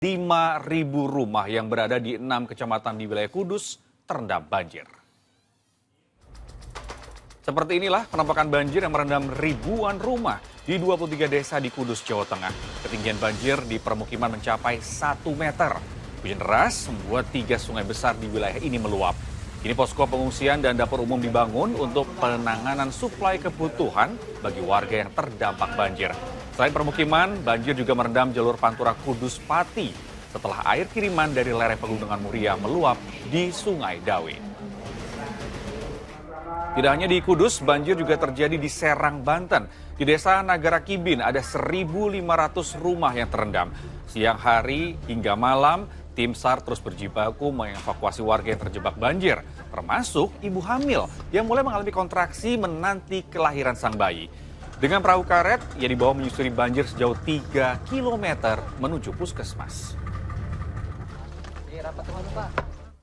5.000 rumah yang berada di 6 kecamatan di wilayah Kudus terendam banjir. Seperti inilah penampakan banjir yang merendam ribuan rumah di 23 desa di Kudus, Jawa Tengah. Ketinggian banjir di permukiman mencapai 1 meter. Hujan deras membuat 3 sungai besar di wilayah ini meluap. Kini posko pengungsian dan dapur umum dibangun untuk penanganan suplai kebutuhan bagi warga yang terdampak banjir. Selain permukiman, banjir juga merendam jalur Pantura Kudus Pati setelah air kiriman dari lereng Pegunungan Muria meluap di Sungai Dawe. Tidak hanya di Kudus, banjir juga terjadi di Serang, Banten. Di desa Nagara Kibin ada 1.500 rumah yang terendam. Siang hari hingga malam, tim SAR terus berjibaku mengevakuasi warga yang terjebak banjir, termasuk ibu hamil yang mulai mengalami kontraksi menanti kelahiran sang bayi. Dengan perahu karet, ia dibawa menyusuri banjir sejauh 3 km menuju puskesmas. Rapat teman, Pak.